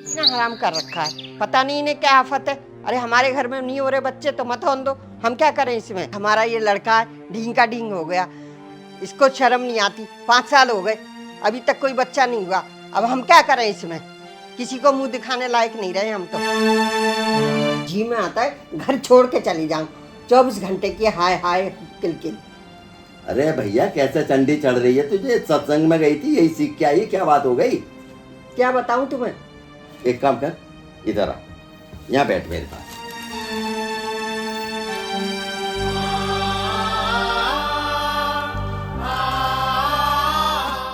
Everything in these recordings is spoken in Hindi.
इतना हराम कर रखा है, पता नहीं इन्हें क्या आफत है। अरे हमारे घर में नहीं हो रहे बच्चे तो मत होने दो, हम क्या करें इसमें। हमारा ये लड़का ढींग का ढींग हो गया, इसको शर्म नहीं आती। 5 साल हो गए अभी तक कोई बच्चा नहीं हुआ, अब हम क्या करें इसमें। किसी को मुंह दिखाने लायक नहीं रहे हम तो। जी में आता है घर छोड़ के चली जाऊं, 24 घंटे की हाय हाय किलकिल। अरे भैया कैसे चंडी चढ़ रही है तुझे? सत्संग में गई थी, यही सीख के आई, क्या बात हो गई? क्या बताऊं तुम्हें? एक काम कर, इधर आ, यहाँ बैठ मेरे पास।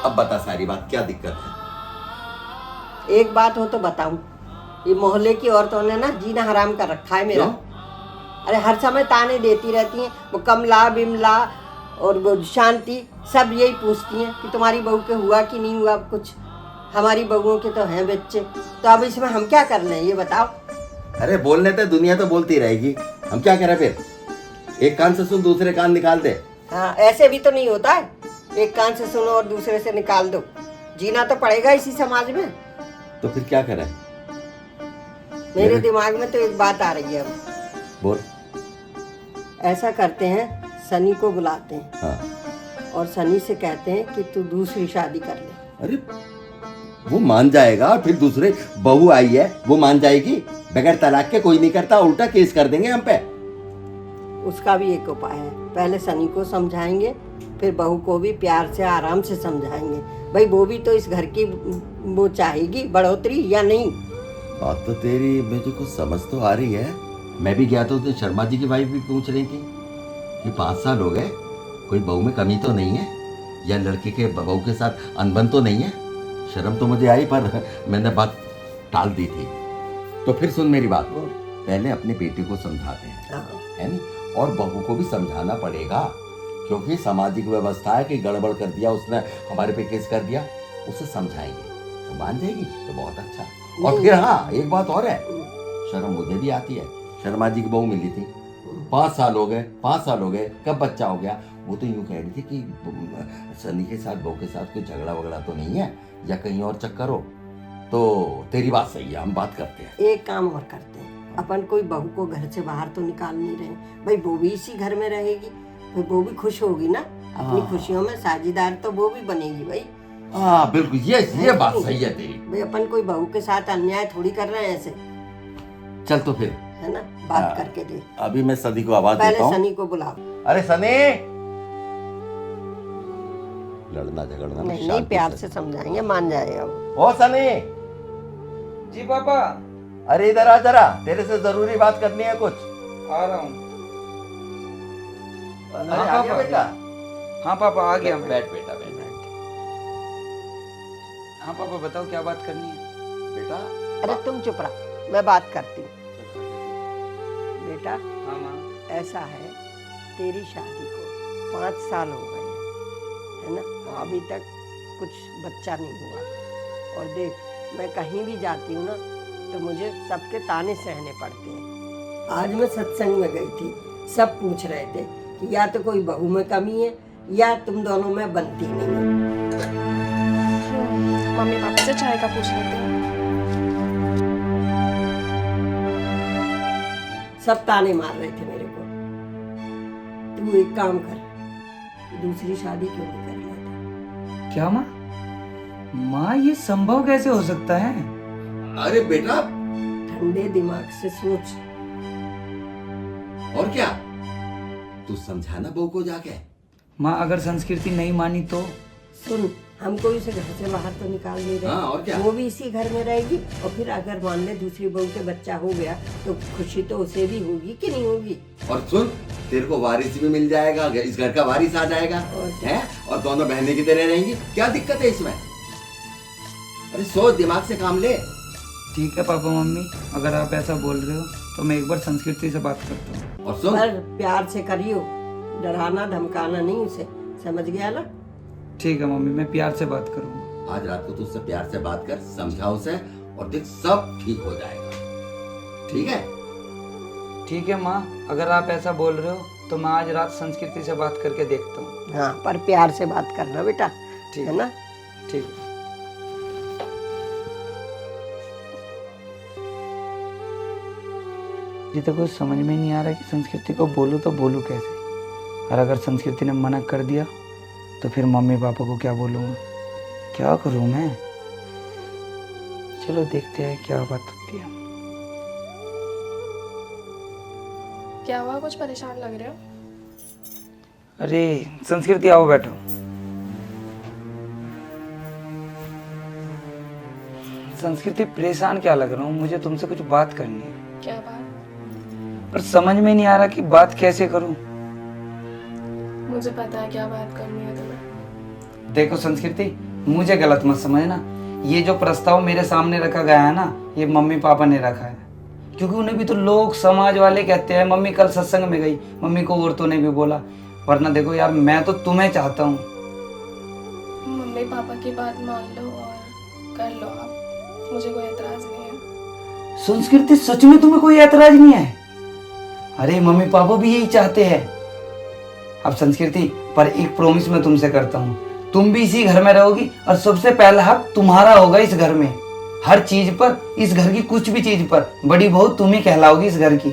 अब बता सारी बात, क्या दिक्कत है? एक बात हो तो बताऊं, ये मोहल्ले की औरतों ने ना जीना हराम कर रखा है मेरा। अरे हर समय ताने देती रहती हैं, वो कमला बिमला और वो शांति सब यही पूछती हैं कि तुम्हारी बहू के हुआ कि नहीं हुआ कुछ। हमारी बहुओं के तो हैं बच्चे, तो अब इसमें हम क्या कर लें ये बताओ। अरे बोलने तो दुनिया तो बोलती रहेगी, हम क्या करें फिर? एक कान से सुन दूसरे कान निकाल दे। हाँ ऐसे भी तो नहीं होता है, एक कान से सुनो और दूसरे से निकाल दो। जीना तो पड़ेगा इसी समाज में। तो फिर क्या करें? मेरे दिमाग में तो एक बात आ रही है। बोल। ऐसा करते हैं, सनी को बुलाते हैं। हाँ। और सनी से कहते हैं कि तू दूसरी शादी कर ले। अरे वो मान जाएगा, फिर दूसरे बहू आई है वो मान जाएगी। बगैर तलाक के कोई नहीं करता, उल्टा केस कर देंगे हम पे। उसका भी एक उपाय है, पहले सनी को समझाएंगे, फिर बहू को भी प्यार से आराम से समझाएंगे। भाई वो भी तो इस घर की वो चाहेगी बढ़ोतरी या नहीं। बात तो तेरी मुझे कुछ समझ तो आ रही है। मैं भी गया तो शर्मा जी की वाइफ भी पूछ रही थी कि 5 साल हो गए, कोई बहू में कमी तो नहीं है, या लड़के के बहू के साथ अनबन तो नहीं है। शर्म तो मुझे आई, पर मैंने बात टाल दी थी। तो फिर सुन मेरी बात, पहले अपनी बेटी को समझाते हैं, है नहीं? और बहू को भी समझाना पड़ेगा, क्योंकि सामाजिक व्यवस्था है कि गड़बड़ कर दिया उसने, हमारे पे केस कर दिया। उसे समझाएंगे तो मान जाएगी तो बहुत अच्छा। और फिर हाँ एक बात और है, शर्म मुझे भी आती है। शर्मा जी की बहू मिली थी, 5 साल हो गए, 5 साल हो गए, कब बच्चा हो गया? वो तो यूं कह रही थी कि सनी के साथ बहू के साथ कोई झगड़ा वगड़ा तो नहीं है, या कहीं और चक्कर हो। तो तेरी बात सही है, हम बात करते हैं। एक काम और करते हैं, अपन कोई बहू को घर से बाहर तो निकाल नहीं रहे, भाई वो भी इसी घर में रहेगी, भाई वो भी खुश होगी ना, अपनी खुशियों में साझीदार तो वो भी बनेगी भाई। हाँ बिल्कुल, ये बात सही है तेरी। भाई अपन कोई बहू के साथ अन्याय थोड़ी कर रहे हैं ऐसे। चल तो फिर है ना, बात करके दे। अभी मैं सनी को आवाज देता हूँ। पहले सनी को बुलाओ। अरे सनी, लड़ना झगड़ना नहीं, प्यार से समझाएंगे, मान जाएगा वो। ओ सनी। जी पापा। अरे इधर आ जरा, तेरे से जरूरी बात करनी है कुछ। आ रहा हूँ। अरे आ गया बेटा? हाँ पापा आ गया मैं। बैठ बेटा बैठ। हाँ पापा बताओ क्या बात करनी है? बेटा अरे तुम चुप रहा, मैं बात करती हूँ। बेटा हाँ माँ। ऐसा है, तेरी शादी को 5 साल हो गए है ना, अभी तक कुछ बच्चा नहीं हुआ। और देख मैं कहीं भी जाती हूँ ना तो मुझे सबके ताने सहने पड़ते हैं। आज मैं सत्संग में गई थी, सब पूछ रहे थे कि या तो कोई बहू में कमी है या तुम दोनों में बनती नहीं है। मम्मी पापा से चाय का पूछ लेते हैं। सब ताने मार रहे थे मेरे को। तू एक काम कर, दूसरी शादी क्यों नहीं कर लेता? क्या माँ? माँ ये संभव कैसे हो सकता है? अरे बेटा ठंडे दिमाग से सोच। और क्या, तू समझाना बहू को जाके। माँ अगर संस्कृति नहीं मानी तो? सुन, हमको इसे घर से बाहर तो निकाल नहीं रहे। हाँ, और क्या? वो भी इसी घर में रहेगी, और फिर अगर मान ले दूसरी बहू के बच्चा हो गया तो खुशी तो उसे भी होगी कि नहीं होगी? और सुन, तेरे को वारिस भी मिल जाएगा, इस घर का वारिस आ जाएगा, है? और दोनों बहनें की तरह रहेंगी। क्या दिक्कत है इसमें? अरे सोच, दिमाग से काम ले। ठीक है पापा मम्मी, अगर आप ऐसा बोल रहे हो तो मैं एक बार संस्कृति से बात करता हूँ। और सुन, पर प्यार से करियो, डराना धमकाना नहीं उसे, समझ गया ना? ठीक है मम्मी, मैं प्यार से बात करूँगा। आज रात को तू उससे प्यार से बात कर, समझा उसे, और देख सब ठीक हो जाएगा। ठीक है? ठीक है माँ, अगर आप ऐसा बोल रहे हो तो मैं आज रात संस्कृति से बात करके देखता हूँ। हाँ, पर प्यार से बात करना बेटा, ठीक है ना? ठीक है। मुझे तो कुछ समझ में नहीं आ रहा कि संस्कृति को बोलूँ तो बोलूँ कैसे। और अगर संस्कृति ने मना कर दिया तो फिर मम्मी पापा को क्या बोलूँगा, क्या करूँ मैं। चलो देखते हैं क्या बात होती है। क्या हुआ, कुछ परेशान लग रहे हो? अरे संस्कृति आओ बैठो। संस्कृति परेशान क्या लग रहा हूँ, मुझे तुमसे कुछ बात करनी है। क्या बात? पर समझ में नहीं आ रहा कि बात कैसे करूँ। मुझे पता है क्या बात करनी है तुम्हें। देखो संस्कृति, मुझे गलत मत समझना। ये जो प्रस्ताव मेरे सामने रखा गया है ना, ये मम्मी पापा ने रखा है। क्योंकि उन्हें भी तो लोग समाज वाले कहते हैं, मम्मी कल सत्संग में गई, मम्मी को औरतों ने भी बोला। वरना देखो यार, मैं तो तुम्हें चाहता हूँ। मम्मी पापा की बात मान लो और कर लो आप, मुझे कोई एतराज नहीं है। संस्कृति सच में तुम्हें कोई ऐतराज नहीं है? अरे मम्मी पापा भी यही चाहते हैं। अब संस्कृति, पर एक प्रॉमिस मैं तुमसे करता हूँ, तुम भी इसी घर में रहोगी और सबसे पहला हक तुम्हारा होगा इस घर में। हर चीज पर, इस घर की कुछ भी चीज पर बड़ी बहू तुम ही कहलाओगी इस घर की।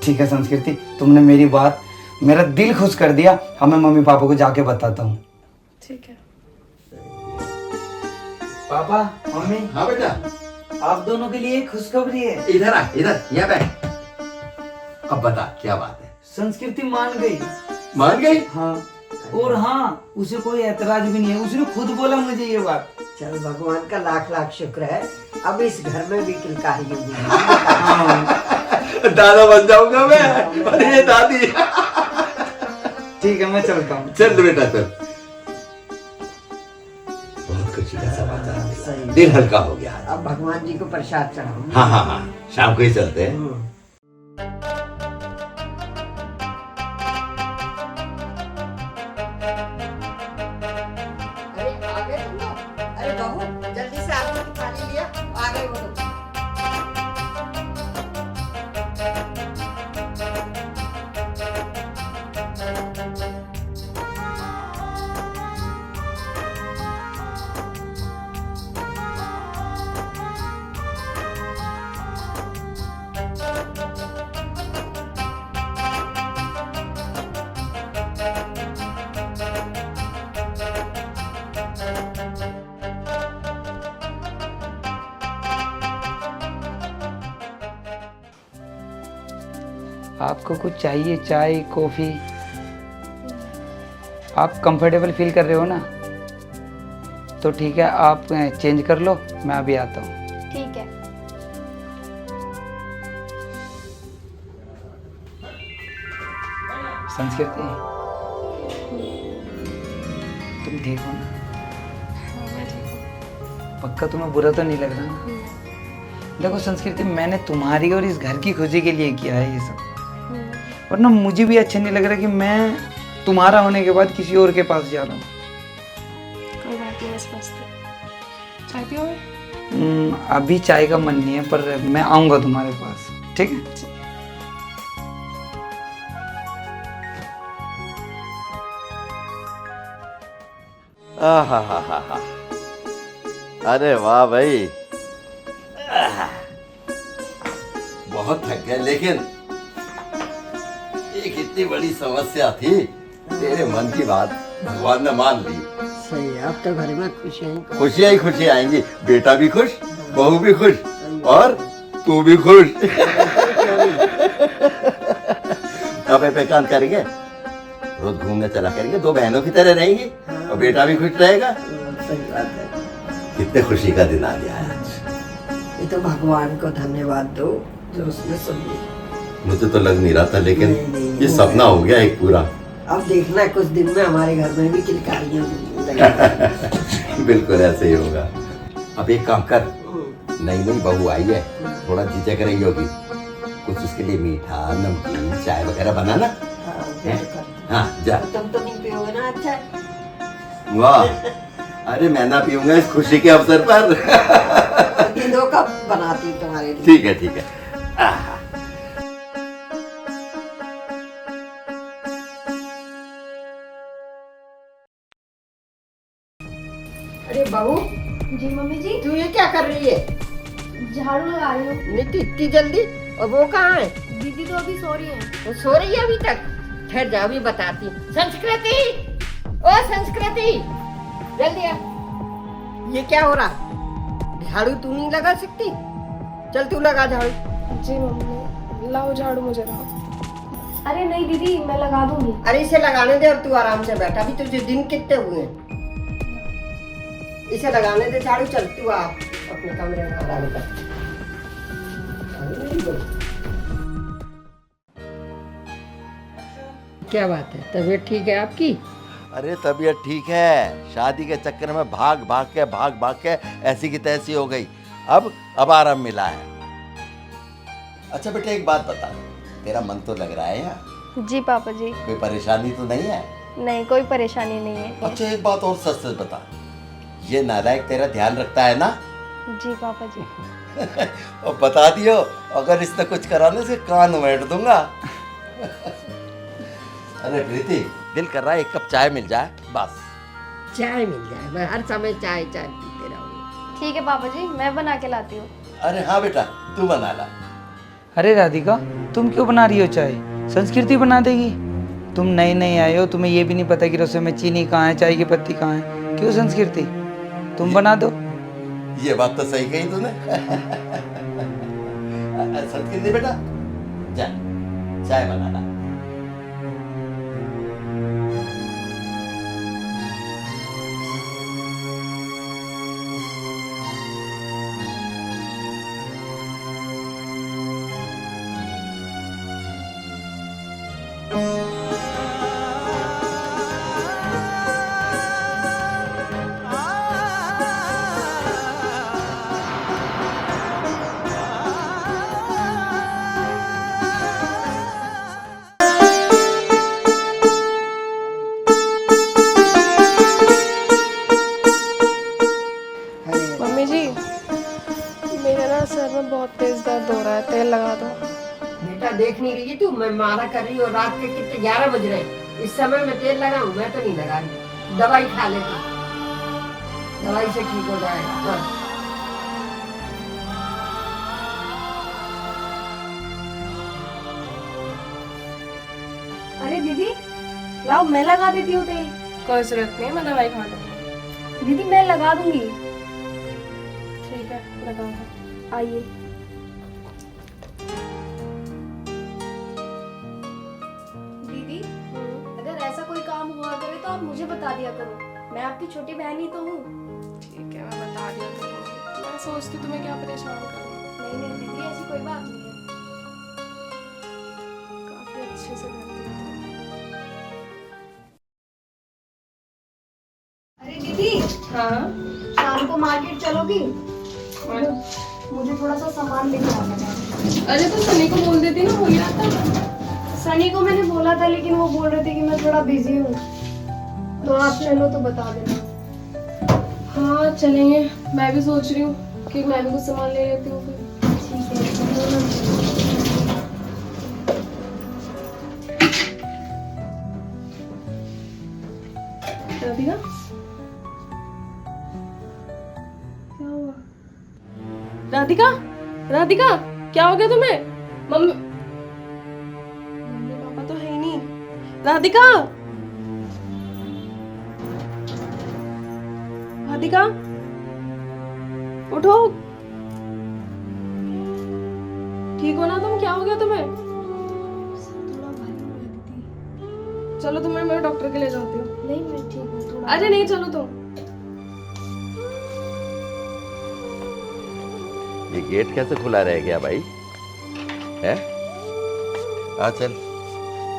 ठीक है संस्कृति, तुमने मेरी बात, मेरा दिल खुश कर दिया। अब मैं मम्मी पापा को जाके बताता हूँ। ठीक है। पापा मम्मी, हाँ बेटा, आप दोनों के लिए खुशखबरी है। इधर आ, इधर यहाँ बैठ। अब बता क्या बात है। संस्कृति मान गई। मान गई? हाँ, और हाँ, उसे कोई ऐतराज भी नहीं है। उसने खुद बोला मुझे ये बात। चल, भगवान का लाख लाख शुक्र है, अब इस घर में भी किलकारी होगी। दादा बन जाऊंगा मैं। अरे दादी। ठीक है, मैं चलता हूँ। चल बेटा चल। बहुत खुशी का समाचार मिला, सही। दिल हल्का हो गया। अब भगवान जी को प्रसाद चढ़ाऊंगी। हाँ हाँ हाँ, शाम को ही चलते हैं। अरे आ गए तुम लोग? अरे बहू, जल्दी से आपने थाली लिया, आ गए वो लोग। आपको कुछ चाहिए, चाय कॉफी? आप कंफर्टेबल फील कर रहे हो ना? तो ठीक है, आप चेंज कर लो, मैं अभी आता हूँ। ठीक है। संस्कृति, तुम ठीक हो ना? हाँ, मैं ठीक हूँ। पक्का तुम्हें बुरा तो नहीं लग रहा ना? देखो संस्कृति, मैंने तुम्हारी और इस घर की खुशी के लिए किया है ये सब। वरना मुझे भी अच्छा नहीं लग रहा कि मैं तुम्हारा होने के बाद किसी और के पास जा रहा हूँ। कोई बात नहीं, स्वस्थ है। चाय पियोगे? अभी चाय का मन नहीं है, पर मैं आऊँगा तुम्हारे पास, ठीक है? आहा, अरे वाह भाई, बहुत थक गए। लेकिन एक इतनी बड़ी समस्या थी, तेरे मन की बात भगवान ने मान ली। सही है, अब तो घर में खुशियाँ ही खुशियाँ आएंगी। बेटा भी खुश, बहू भी खुश, और तू भी खुश। अब एक काम करेंगे, रोज घूमने चला करेंगे, दो बहनों की तरह रहेंगी और बेटा भी खुश रहेगा। सही बात है। कितने खुशी का दिन आ गया है आज। ये तो भगवान को धन्यवाद दो जो उसने सुन लिया। मुझे तो लग नहीं रहा था, लेकिन नहीं, ये सपना हो गया एक पूरा। अब देखना कुछ दिन में हमारे घर में भी किलकारियां लगेंगी। बिल्कुल ऐसे ही होगा। अब एक काम कर, नई नई बहू आई है, थोड़ा झिझक रही होगी, कुछ उसके लिए मीठा नमकीन चाय वगैरह बनाना। हाँ जा। तुम तो नहीं पियोगे ना? अच्छा, वाह, अरे मैं ना पीऊंगा इस खुशी के अवसर पर। ये 2 कप बनाती तुम्हारे लिए। ठीक है ठीक है। आहा। अरे बहू, जी मम्मी जी, तू ये क्या कर रही है? झाड़ू लगा रही हूँ। नीति इतनी जल्दी? और वो कहाँ है? दीदी तो अभी सो रही है। वो सो रही है अभी तक? ठहर जा, अभी बताती हूँ। संस्कृति, ओ संस्कृति, जल्दी आ। ये क्या हो रहा? झाड़ू तू नहीं लगा सकती? चल तू लगा झाड़ू। जी मम्मी, लाओ झाड़ू मुझे लाओ। अरे नहीं दीदी, मैं लगा दूंगी। अरे इसे लगाने दे और तू आराम से बैठा। अभी तुझे दिन कितने हुए हैं? इसे लगाने दे झाड़ू। चल तू आ अपने कमरे में आराम कर। क्या बात है, तबीयत ठीक है आपकी? अरे तबीयत ठीक है, शादी के चक्कर में भाग भाग के ऐसी की तैसी हो गई। अब आराम मिला है। अच्छा बेटा एक बात बता, तेरा मन तो लग रहा है यहाँ? जी पापा जी। कोई परेशानी तो नहीं है? नहीं, कोई परेशानी नहीं है। अच्छा एक बात और सच सच बता, ये नालायक तेरा ध्यान रखता है ना? जी पापा जी। और बता दियो, अगर इसने कुछ कराने से कान वेट दूंगा। अरे प्रीति, दिल कर रहा है एक कप चाय मिल जाए बस। चाय मिल जाए? मैं हर समय चाय चाय पीते रहूंगी। ठीक है पापा जी, मैं बना के लाती हूँ। अरे हाँ बेटा, तू बना ला। अरे राधिका, तुम क्यों बना रही हो चाय? संस्कृति बना देगी। तुम नए नए आए हो, तुम्हें ये भी नहीं पता कि रसोई में चीनी कहाँ है, चाय की पत्ती कहाँ है। क्यों संस्कृति, तुम बना दो। ये बात तो सही कही तूने। संस्कृति बेटा, जा चाय बना ला। मम्मी जी, मेरे ना सर में बहुत तेज दर्द हो रहा है, तेल लगा दो। बेटा देख नहीं रही तू? मैं मारा कर रही हूँ। रात के कितने 11 बज रहे हैं। इस समय मैं तेल लगाऊं? मैं तो नहीं लगा रही। दवाई खा लेती, दवाई से ठीक हो जाएगा। हाँ। अरे दीदी, लाओ मैं लगा देती हूँ तेल। कोई जरूरत नहीं है, मैं दवाई खा लूंगी। दीदी मैं लगा दूंगी। ठीक है, लगा दो। आइए। दीदी, अगर ऐसा कोई काम हुआ करे तो आप मुझे बता दिया करो। मैं आपकी छोटी बहन ही तो हूँ। ठीक है, मैं बता दिया करूंगी। मैं सोचती तुम्हें क्या परेशान करूँ। नहीं नहीं दीदी, ऐसी कोई बात नहीं है। काफी अच्छे से करती हो तुम। अरे दीदी, हाँ, शाम को मार्केट चलोगी? मुझे थोड़ा सा सामान लेकर आना है। अरे तो सनी को बोल देती ना, हो गया था। सनी को मैंने बोला था, लेकिन वो बोल रहे थे कि मैं थोड़ा बिजी हूँ। तो आप चलो तो बता देना। हाँ चलेंगे, मैं भी सोच रही हूँ कि मैं भी कुछ सामान ले लेती हूँ फिर। ठीक है, चलो ना। राधिका, क्या हुआ? राधिका, राधिका, क्या हो गया तुम्हें? मम्मी मम्मी पापा तो है ही नहीं। राधिका, राधिका, उठो। ठीक हो ना तुम? क्या हो गया तुम्हें? थोड़ा भारी हो गया दीदी। चलो तुम्हें मैं डॉक्टर के ले जाती हूँ। नहीं मैं ठीक हूँ थोड़ा। अरे नहीं, चलो तुम। ये गेट कैसे खुला रह गया भाई? है? आ चल,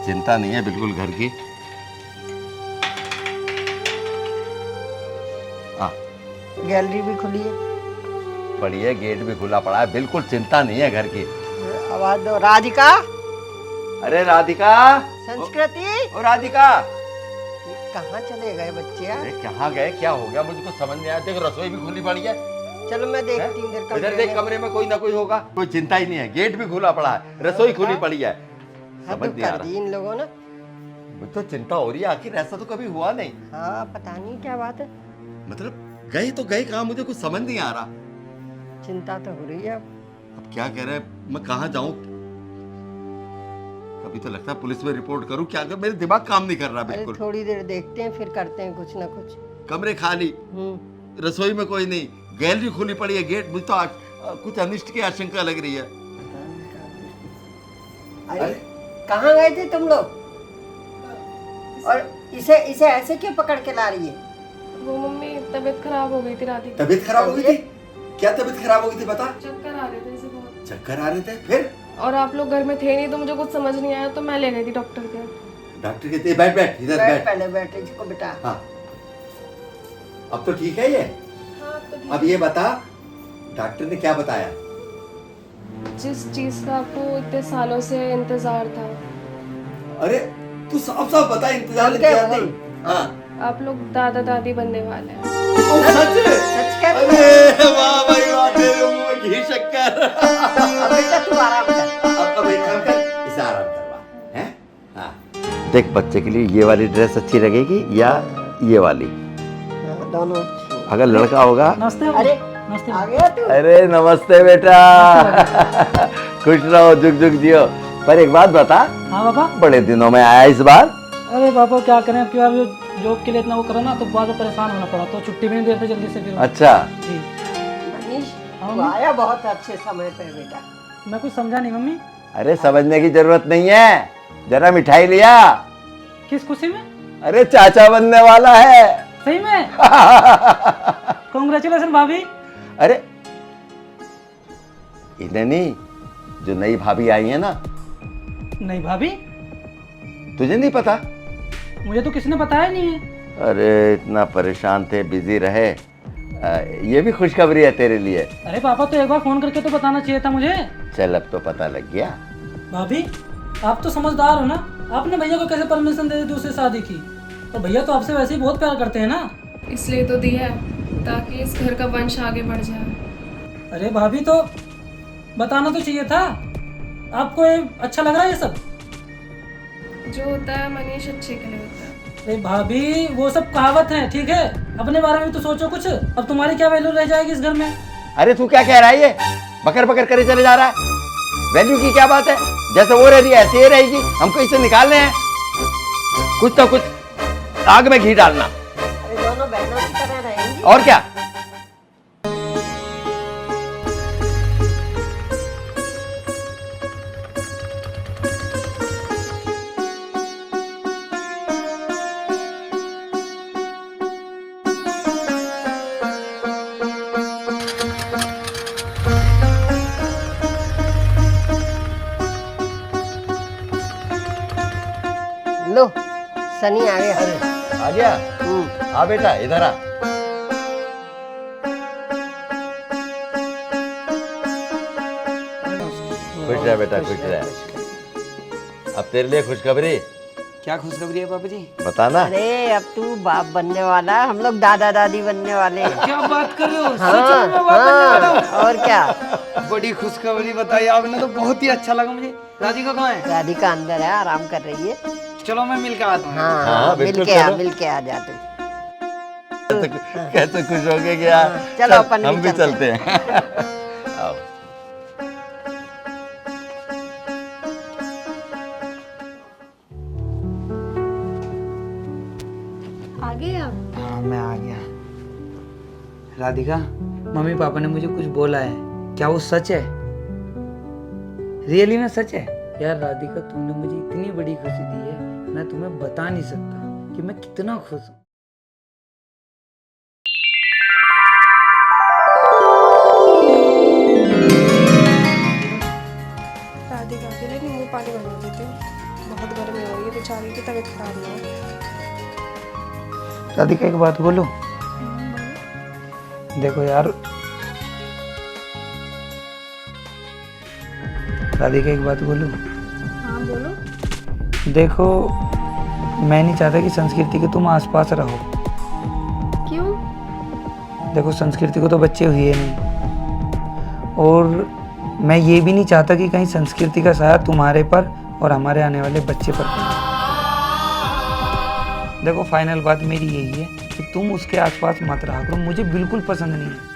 चिंता नहीं है बिल्कुल घर की। हाँ गैलरी भी खुली है। पड़ी है, गेट भी खुला पड़ा है, बिल्कुल चिंता नहीं है घर की। आवाज दो। राधिका, अरे राधिका, संस्कृति, ओ राधिका, कहाँ चले गए बच्चे यार? अरे कहाँ गए, क्या हो गया मुझे कुछ समझ नहीं आया। देखो रसोई भी खुली पड़ी है। चलो मैं देखती हूँ इधर इधर देख, कमरे में कोई ना कोई होगा। कोई चिंता ही नहीं है, गेट भी खुला पड़ा है, रसोई खुली पड़ी है। हद समझ नहीं आ कर रहा। दी इन लोगों ने। मुझे तो चिंता हो रही है, आखिर ऐसा तो कभी हुआ नहीं। हाँ पता नहीं क्या बात है। मतलब गए तो गए कहाँ, मुझे कुछ समझ नहीं आ रहा। चिंता तो हो रही है अब क्या कह रहे हैं, मैं कहाँ जाऊं? कभी तो लगता है पुलिस में रिपोर्ट करूं, क्या करूं, मेरे दिमाग काम नहीं कर रहा अरे बिल्कुल। थोड़ी देर देखते हैं, फिर करते हैं कुछ ना कुछ। कमरे खाली, रसोई में कोई नहीं, गैलरी खुली पड़ी है, गेट, मुझे तो कुछ अनिष्ट की आशंका लग रही है। अरे कहाँ गए थे तुम लोग? और इसे इसे ऐसे क्यों पकड़ के ला रही है? वो मम्मी तबीयत खराब हो गई थी राधिका। तबीयत खराब हो गई थी? क्या तबीयत खराब हो गई थी बता? चक्कर आ रहे थे इसे बहुत। चक्कर आ रहे थे, फिर? और आप लोग घर में थे नहीं तो मुझे कुछ समझ नहीं आया तो मैं ले गई थी डॉक्टर के। डॉक्टर कहते बैठ बैठ इधर बैठ, बैठ। पहले बैठ इसको बिठा। हाँ, अब तो ठीक है ये? हाँ तो ठीक। अब ये बता, डॉक्टर ने क्या बताया? जिस चीज का आपको इतने सालों से इंतजार था, अरे तू साफ साफ बता, इंतजार क्या किया बोल? नहीं। हाँ, आप लोग दादा दादी बनने वाले हैं। सच में? सच कह रही अरे वाह भाई वाह, तेरे मुंह में घी शक्कर। अब बेटा तू आराम कर। अब एक काम कर, इसे आराम करवा, हैं? हाँ। देख, बच्चे के लिए ये वाली ड्रेस अच्छी लगेगी या ये वाली? दोनों। अगर लड़का होगा। अरे आ गया तू? अरे नमस्ते बेटा। खुश रहो, जुग जुग जियो। पर एक बात बता। हाँ पापा। बड़े दिनों में आया इस बार। अरे पापा क्या करें, अब की बार जॉब के लिए इतना वो करा ना तो बाद में परेशान होना पड़ा, तो छुट्टी भी नहीं देते जल्दी से फिर। अच्छा जी। मनीष हाँ, तू आया बहुत अच्छे समय पे बेटा। मैं कुछ समझा नहीं मम्मी। अरे समझने की जरूरत नहीं है, जरा मिठाई लिया। किस खुशी में? अरे चाचा बनने वाला है। सही में? कांग्रेचुलेशन भाभी। अरे इन्हें नहीं, जो नई भाभी आई है ना। नहीं भाभी, तुझे नहीं पता? मुझे तो किसी ने बताया नहीं है। अरे इतना परेशान थे, बिजी रहे। ये भी खुशखबरी है तेरे लिए। अरे पापा तो एक बार फोन करके तो बताना चाहिए था मुझे। चल अब तो पता लग गया। भाभी आप तो समझदार हो ना, आपने भैया को कैसे परमिशन दे दी दूसरी शादी की? और भैया तो आपसे वैसे ही बहुत प्यार करते हैं ना। इसलिए तो दिया है ताकि इस घर का वंश आगे बढ़ जाए। अरे भाभी तो बताना तो चाहिए था। आपको ये अच्छा लग रहा है ये सब? जो होता है मनीष अच्छे के लिए होता है। अरे भाभी वो सब कहावत है, ठीक है, अपने बारे में तो सोचो कुछ। अब तुम्हारी क्या वैल्यू रह जाएगी इस घर में? अरे तू क्या कह रहा है, ये बकर बकर करे चले जा रहा है? वैल्यू की क्या बात है, जैसे वो रह रही है ऐसे ही रहेगी। हमको इसे निकालने हैं, कुछ तो कुछ आग में घी डालना। अरे दोनों बहनों की तरह रहेंगी। और क्या? लो सनी आ गया। आ गया? आ बेटा इधर आ। खुश रह बेटा, खुश रह। अब तेरे लिए खुशखबरी। क्या खुशखबरी है पापा जी? बताना। अरे अब तू बाप बनने वाला, हम लोग दादा दादी बनने वाले हैं। क्या बात कर रहे हो? हाँ, सच में बात करने वाला हूँ? और क्या। बड़ी खुशखबरी बताई आपने, तो बहुत ही अच्छा लगा मुझे। राधिका कहाँ है? राधिका अंदर है, आराम कर रही है। चलो मैं मिलकर आता हूँ। हाँ हाँ, बिल्कुल चलो। मिल के आ जा तू। कैसे खुश हो गए क्या? चलो अपन हम भी चलते हैं। आओ। आ गए आप? हाँ मैं आ गया। राधिका, मम्मी पापा ने मुझे कुछ बोला है, क्या वो सच है? रियली में सच है? यार राधिका, तुमने मुझे इतनी बड़ी खुशी दी है, मैं तुम्हें बता नहीं सकता कि मैं कितना खुश हूँ। राधिका के लिए नींबू पानी बना देती हूँ, बहुत गर्मी हो रही है, बेचारी की तबीयत खराब ना हो। राधिका एक बात बोलूं? देखो यार राधिका, एक बात बोलूं? हाँ बोलो। देखो मैं नहीं चाहता कि संस्कृति के तुम आसपास रहो। क्यों? देखो संस्कृति को तो बच्चे हुए नहीं, और मैं ये भी नहीं चाहता कि कहीं संस्कृति का साया तुम्हारे पर और हमारे आने वाले बच्चे पर पड़े। देखो फाइनल बात मेरी यही है कि तुम उसके आसपास मत रहा करो, मुझे बिल्कुल पसंद नहीं है।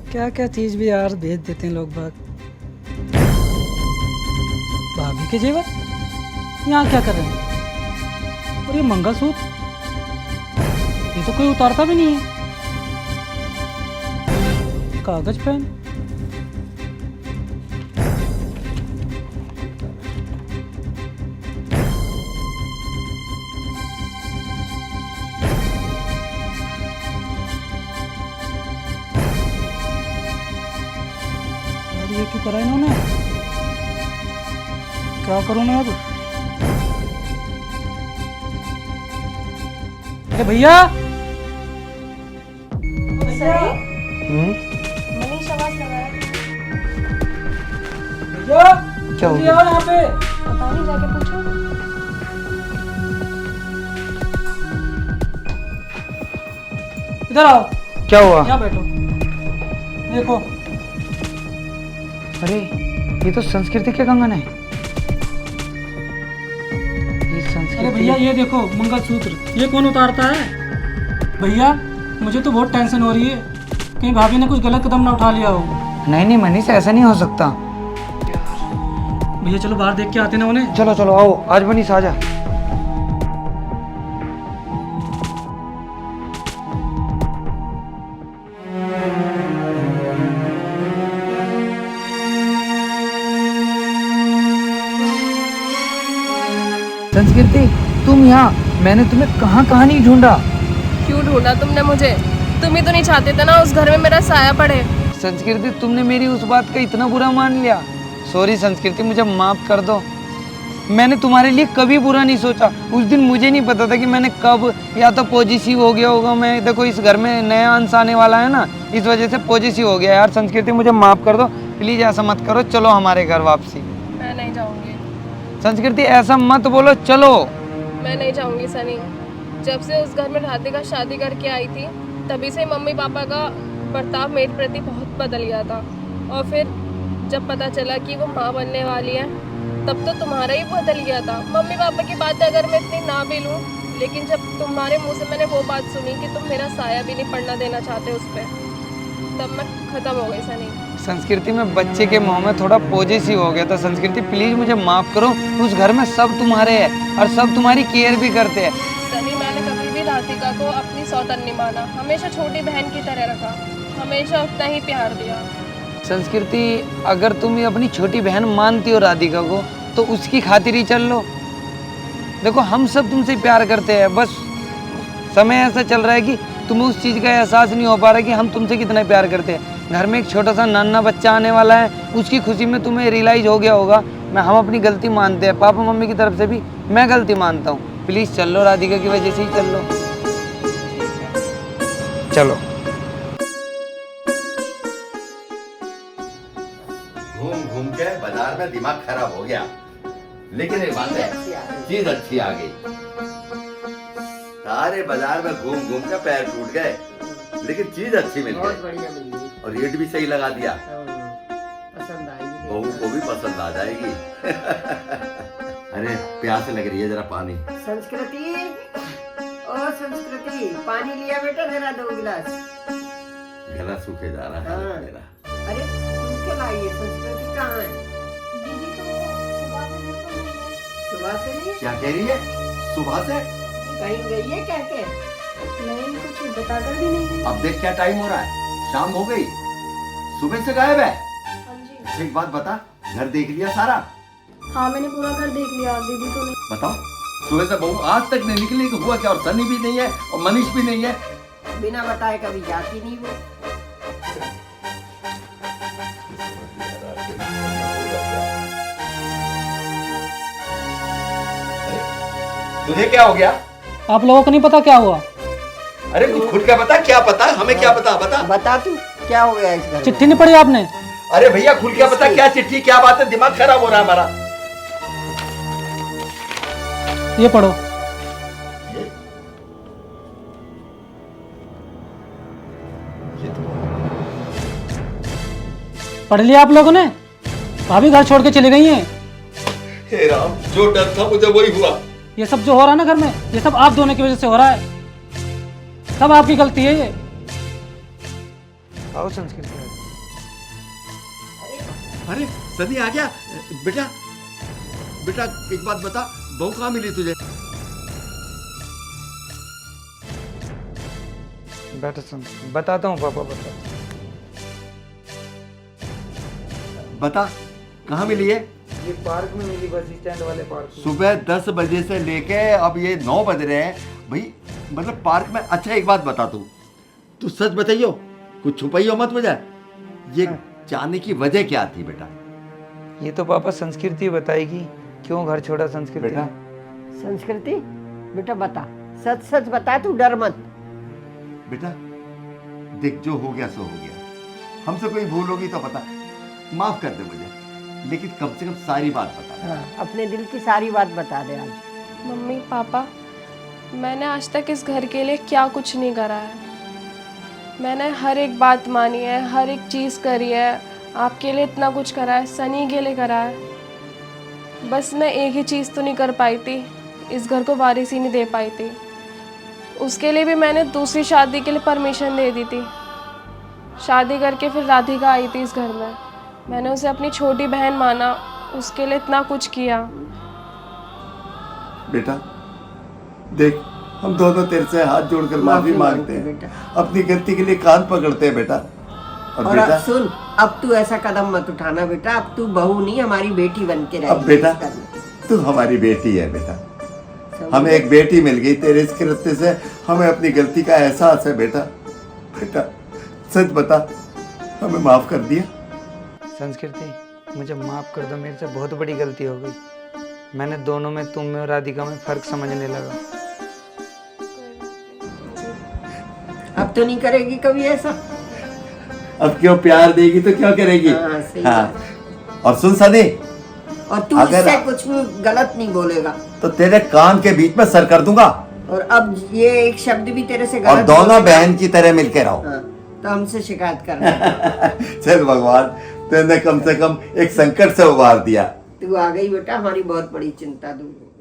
क्या क्या चीज भी यार भेज देते हैं लोग बाग। भाभी के जेवर यहाँ क्या कर रहे हैं? और ये मंगलसूत्र, ये तो कोई उतारता भी नहीं है। कागज पेन, ये क्यों करा इन्होंने? क्या करूं मैं अब? अरे भैया, मनीष आवाज लगा रहा है। भैया क्या हो जल्दी गया? आओ यहाँ पे। पता नहीं, जाके पूछो। इधर आओ, क्या हुआ? यहाँ बैठो। देखो, अरे ये तो संस्कृति के कंगन है। ये अरे संस्कृति। भैया ये देखो मंगलसूत्र, ये कौन उतारता है? भैया मुझे तो बहुत टेंशन हो रही है, कहीं भाभी ने कुछ गलत कदम ना उठा लिया हो। नहीं नहीं मनीष, ऐसा नहीं हो सकता। भैया चलो बाहर देख के आते ना उन्हें। चलो चलो आओ, आज मनीष आ जा। संस्कृति तुम यहाँ, मैंने तुम्हें कहाँ कहाँ नहीं ढूंढा। क्यों ढूंढा तुमने मुझे? तुम ही तो नहीं चाहते थे ना उस घर में मेरा साया पड़े। संस्कृति तुमने मेरी उस बात का इतना बुरा मान लिया। सॉरी संस्कृति, मुझे माफ कर दो। मैंने तुम्हारे लिए कभी बुरा नहीं सोचा। उस दिन मुझे नहीं पता था कि मैंने कब, या तो पॉजिटिव हो गया होगा। मैं देखो इस घर में नया अंश आने वाला है ना, इस वजह से पॉजिटिव हो गया। यार संस्कृति मुझे माफ कर दो प्लीज, ऐसा मत करो। चलो हमारे घर वापसी। मैं नहीं जाऊंगी। संस्कृति ऐसा मत बोलो, चलो। मैं नहीं जाऊंगी सनी। जब से उस घर में राधिका शादी करके आई थी, तभी से मम्मी पापा का बर्ताव मेरे प्रति बहुत बदल गया था। और फिर जब पता चला कि वो माँ बनने वाली है, तब तो तुम्हारा ही बदल गया था। मम्मी पापा की बातें अगर मैं इतनी ना भी लूँ, लेकिन जब तुम्हारे मुंह से मैंने वो बात सुनी कि तुम मेरा साया भी नहीं पड़ना देना चाहते उस पर, तब मैं खत्म हो गई सनी। संस्कृति में बच्चे के मुंह में थोड़ा पॉजिटिव हो गया था। संस्कृति प्लीज मुझे माफ करो। उस घर में सब तुम्हारे हैं और सब तुम्हारी केयर भी करते हैं। सनी, मैंने कभी भी राधिका को अपनी सौतन नहीं माना। हमेशा छोटी बहन की तरह रखा, हमेशा उतना ही प्यार दिया। संस्कृति अगर तुम ये अपनी छोटी बहन मानती हो राधिका को, तो उसकी खातिर ही चल लो। देखो हम सब तुमसे प्यार करते हैं, बस समय ऐसा चल रहा है कि तुम्हें उस चीज़ का एहसास नहीं हो पा रहा कि हम तुमसे कितना प्यार करते हैं। घर में एक छोटा सा नन्हा बच्चा आने वाला है, उसकी खुशी में तुम्हें रियलाइज हो गया होगा। हम अपनी गलती मानते हैं, पापा मम्मी की तरफ से भी मैं गलती मानता हूँ। प्लीज़ चल लो, राधिका की वजह से ही चल लो। चलो घूम घूम के बाजार में दिमाग खराब हो गया, लेकिन एक बात है, चीज अच्छी आ गई। सारे बाजार में घूम घूम के पैर टूट गए, लेकिन चीज अच्छी मिल बहुत गई बढ़िया मिल गई। और रेट भी सही लगा दिया। पसंद आएगी। बहू को भी पसंद आ जाएगी। अरे प्यास लग रही है, जरा पानी। संस्कृति, ओ संस्कृति, पानी लिया बेटा, जरा 2 गिलास। गला सूखे जा रहा है हाँ। मेरा। अरे तुम क्या लाई है? संस्कृति कहाँ है? दीदी तो सुबह से नहीं है। सुबह से नहीं? क्या कह रही है? सुबह से? कहीं गई है क्या के? नहीं, कुछ बताकर भी नहीं गई। अब देख क्या टाइम हो रहा है, शाम हो गई, सुबह से गायब है। हाँ जी। एक बात बता, घर देख लिया सारा? हाँ, मैंने पूरा घर देख लिया, दीदी तो नहीं। बताओ, सुबह से बहू आज तक नहीं निकली, तो हुआ क्या? और सनी भी नहीं है और मनीष भी नहीं है। बिना बताए कभी जाती नहीं वो। तुझे क्या हो गया? आप लोगों को नहीं पता क्या हुआ? अरे कुछ खुद क्या बता, क्या पता हमें, क्या पता बता। बता तू क्या हो गया इस घर में? चिट्ठी नहीं पढ़ी आपने? अरे भैया खुल क्या बता, क्या चिट्ठी, क्या बात है? दिमाग खराब हो रहा है हमारा। ये पढ़ो। पढ़ लिया आप लोगों ने? भाभी घर छोड़ के चली गई हैं। हे राम, जो डर था मुझे वही हुआ। ये सब जो हो रहा है ना घर में, ये सब आप दोनों की वजह से हो रहा है। सब आपकी गलती है ये। आओ संस्कृति। अरे सनी आ गया। बेटा बेटा एक बात बता, बहू कहाँ मिली तुझे? बैठो सुन, बताता हूँ पापा, बता कहाँ मिली है? ये पार्क में मिली, बस स्टैंड वाले पार्क में। सुबह 10 बजे से लेके अब ये 9 बज रहे हैं भाई, मतलब पार्क में। अच्छा एक बात बता, तू सच बताइयो, कुछ छुपाइयो मत मुझे। ये जाने की वजह क्या थी बेटा? ये तो पापा संस्कृति बताएगी क्यों घर छोड़ा। संस्कृति बेटा संस्कृति बेटा बता, सच सच बता, तू डर मत। बेटा देख, जो हो गया सो हो गया, हमसे कोई भूल होगी तो बता, माफ कर दे मुझे, लेकिन कम से कम सारी बात बता। हाँ, अपने दिल की सारी बात बता दे आज। मम्मी पापा, मैंने आज तक इस घर के लिए क्या कुछ नहीं करा है। मैंने हर एक बात मानी है, हर एक चीज़ करी है, आपके लिए इतना कुछ करा है, सनी के लिए करा है। बस मैं एक ही चीज़ तो नहीं कर पाई थी, इस घर को वारिस ही नहीं दे पाई थी। उसके लिए भी मैंने दूसरी शादी के लिए परमिशन दे दी थी। शादी करके फिर राधिका आई थी इस घर में, मैंने उसे अपनी छोटी बहन माना, उसके लिए इतना कुछ किया। बेटा देख, हम दोनों तेरे से हाथ जोड़कर माफी मांगते हैं, बेटा। अपनी गलती के लिए कान पकड़ते हैं बेटा। और और बेटा अब सुन, अब तू ऐसा कदम मत उठाना बेटा, अब तू बहू नहीं हमारी बेटी बन के अब बेटा तू हमारी बेटी है बेटा, हमें एक बेटी मिल गई तेरे इस कृत्य से, हमें अपनी गलती का एहसास है बेटा। बेटा सच बता, हमें माफ कर दिया? संस्कृति मुझे माफ कर दो, मेरे से बहुत बड़ी गलती हो गई। मैंने दोनों में, तुम में और राधिका में फर्क समझने लगा। अब तो नहीं करेगी कभी ऐसा? अब क्यों, प्यार देगी तो क्यों करेगी? हाँ, सही हाँ। और सुन सनी, और तू अगर- इससे कुछ भी गलत नहीं बोलेगा, तो तेरे कान के बीच में सर कर दूंगा, और अब ये एक शब्द भी तेरे से और गलत दोनों बोलेगा, बहन की तरह मिलके रहो। हाँ, तो हमसे शिकायत करना। चल भगवान, तूने कम से कम एक संकट से उबार दिया। तू आ गई बेटा, हमारी बहुत बड़ी चिंता दूर हो।